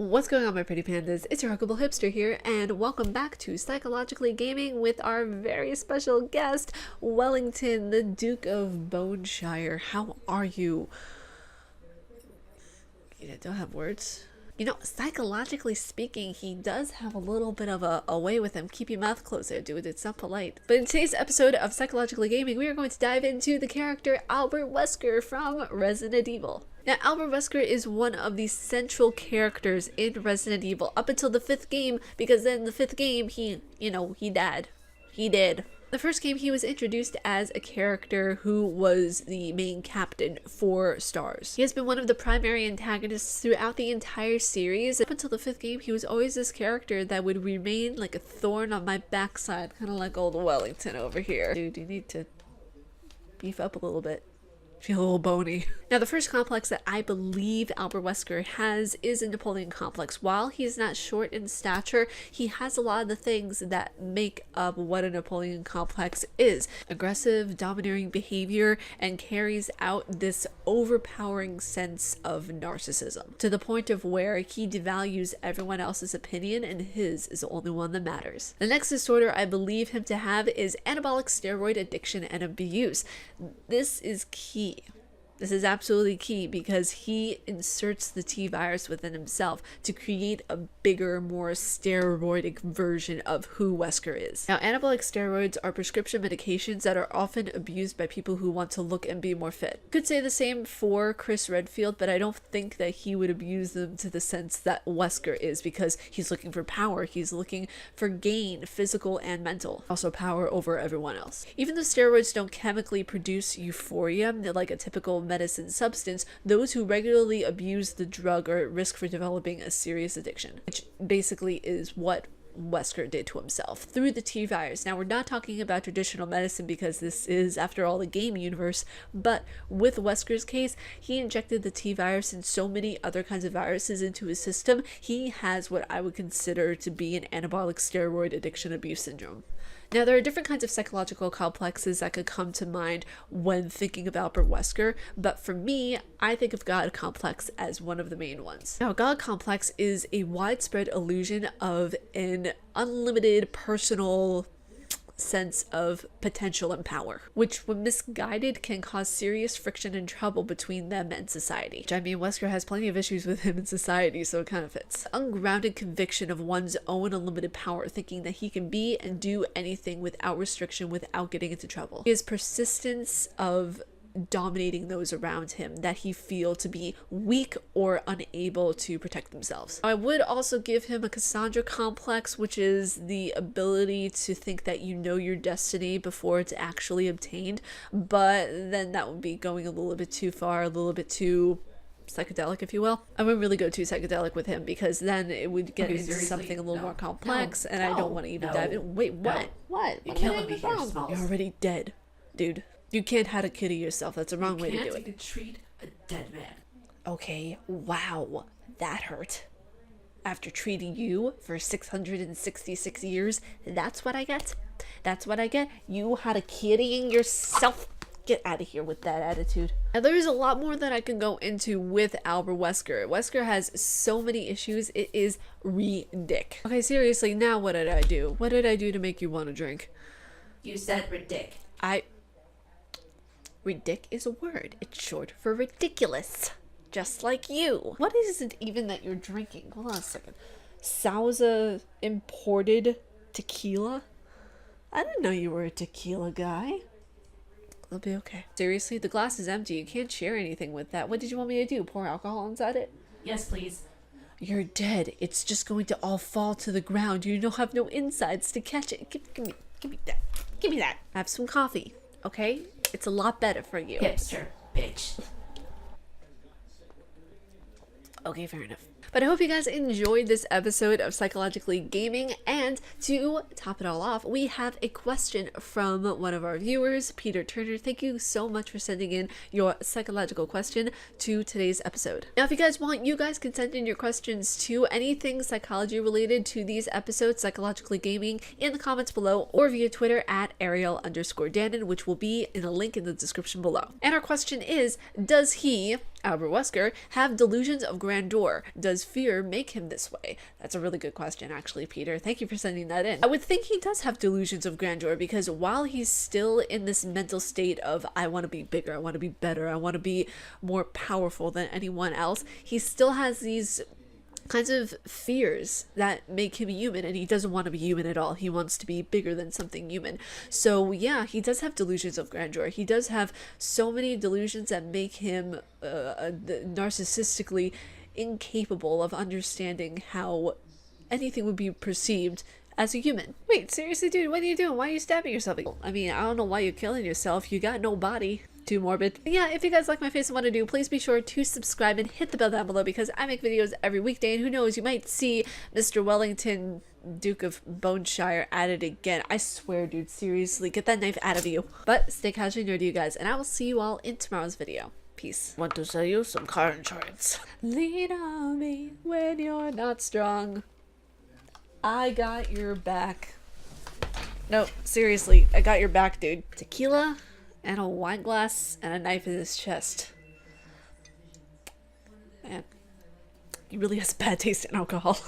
What's going on, my pretty pandas? It's your huggable hipster here, and welcome back to Psychologically Gaming with our very special guest, Wellington, the Duke of Boneshire. How are you? You don't have words? You know, psychologically speaking, he does have a little bit of a way with him. Keep your mouth closed there, dude. It's not polite. But in today's episode of Psychologically Gaming, we are going to dive into the character Albert Wesker from Resident Evil. Now, Albert Wesker is one of the central characters in Resident Evil up until the 5th game, because then the 5th game, he died. He did. The first game, he was introduced as a character who was the main captain for STARS. He has been one of the primary antagonists throughout the entire series. Up until the 5th game, he was always this character that would remain like a thorn on my backside, kind of like old Wellington over here. Dude, you need to beef up a little bit. Feel a little bony. Now, the first complex that I believe Albert Wesker has is a Napoleon complex. While he's not short in stature, he has a lot of the things that make up what a Napoleon complex is. Aggressive, domineering behavior, and carries out this overpowering sense of narcissism to the point of where he devalues everyone else's opinion and his is the only one that matters. The next disorder I believe him to have is anabolic steroid addiction and abuse. This is key. This is absolutely key because he inserts the T virus within himself to create a bigger, more steroidic version of who Wesker is. Now, anabolic steroids are prescription medications that are often abused by people who want to look and be more fit. Could say the same for Chris Redfield, but I don't think that he would abuse them to the sense that Wesker is, because he's looking for power. He's looking for gain, physical and mental. Also power over everyone else. Even though steroids don't chemically produce euphoria like a typical medicine substance, those who regularly abuse the drug are at risk for developing a serious addiction, which basically is what Wesker did to himself through the T virus. Now, we're not talking about traditional medicine because this is, after all, the game universe, but with Wesker's case, he injected the T virus and so many other kinds of viruses into his system. He has what I would consider to be an anabolic steroid addiction abuse syndrome. Now, there are different kinds of psychological complexes that could come to mind when thinking about Albert Wesker, but for me, I think of God complex as one of the main ones. Now, God complex is a widespread illusion of an unlimited personal sense of potential and power, which when misguided can cause serious friction and trouble between them and society. Which, I mean, Wesker has plenty of issues with him in society, so it kind of fits. Ungrounded conviction of one's own unlimited power, thinking that he can be and do anything without restriction, without getting into trouble. His persistence of dominating those around him that he feel to be weak or unable to protect themselves. I would also give him a Cassandra complex, which is the ability to think that you know your destiny before it's actually obtained, but then that would be going a little bit too far, a little bit too psychedelic, if you will. I wouldn't really go too psychedelic with him because then it would get into something a little more complex, and I don't want to even dive in. Wait, what? What? You can't let me hear smalls. You're already dead, dude. You can't have a kitty yourself. That's the wrong way to do it. You can't treat a dead man. Okay, wow, that hurt. After treating you for 666 years, that's what I get? That's what I get? You had a kittying yourself? Get out of here with that attitude. Now, there's a lot more that I can go into with Albert Wesker. Wesker has so many issues, it is ridiculous. Okay, seriously, now what did I do? What did I do to make you want to drink? You said ridic. Ridic is a word. It's short for ridiculous. Just like you. What is it even that you're drinking? Hold on a second. Sauza imported tequila? I didn't know you were a tequila guy. It'll be okay. Seriously, the glass is empty. You can't share anything with that. What did you want me to do? Pour alcohol inside it? Yes, please. You're dead. It's just going to all fall to the ground. You don't have no insides to catch it. Give me that. Give me that. Have some coffee, okay? It's a lot better for you. Hipster, bitch. Okay, fair enough. But I hope you guys enjoyed this episode of Psychologically Gaming, and to top it all off, we have a question from one of our viewers, Peter Turner. Thank you so much for sending in your psychological question to today's episode. Now, if you guys want, you guys can send in your questions to anything psychology related to these episodes, Psychologically Gaming, in the comments below, or via Twitter at Ariel_Dannon, which will be in a link in the description below. And our question is, does he Albert Wesker, have delusions of grandeur? Does fear make him this way? That's a really good question, actually, Peter. Thank you for sending that in. I would think he does have delusions of grandeur because while he's still in this mental state of, I want to be bigger, I want to be better, I want to be more powerful than anyone else, he still has these kinds of fears that make him human, and he doesn't want to be human at all. He wants to be bigger than something human. So yeah, he does have delusions of grandeur. He does have so many delusions that make him narcissistically incapable of understanding how anything would be perceived as a human. Wait, seriously, dude, what are you doing? Why are you stabbing yourself? I mean, I don't know why you're killing yourself. You got no body. Too morbid. But yeah, if you guys like my face and want to do, please be sure to subscribe and hit the bell down below because I make videos every weekday, and who knows, you might see Mr. Wellington, Duke of Boneshire, at it again. I swear, dude, seriously, get that knife out of you. But stay casually nerdy, you guys, and I will see you all in tomorrow's video. Peace. Want to sell you some car insurance. Lean on me when you're not strong. I got your back. No, seriously, I got your back, dude. Tequila and a wine glass and a knife in his chest. Man, he really has bad taste in alcohol.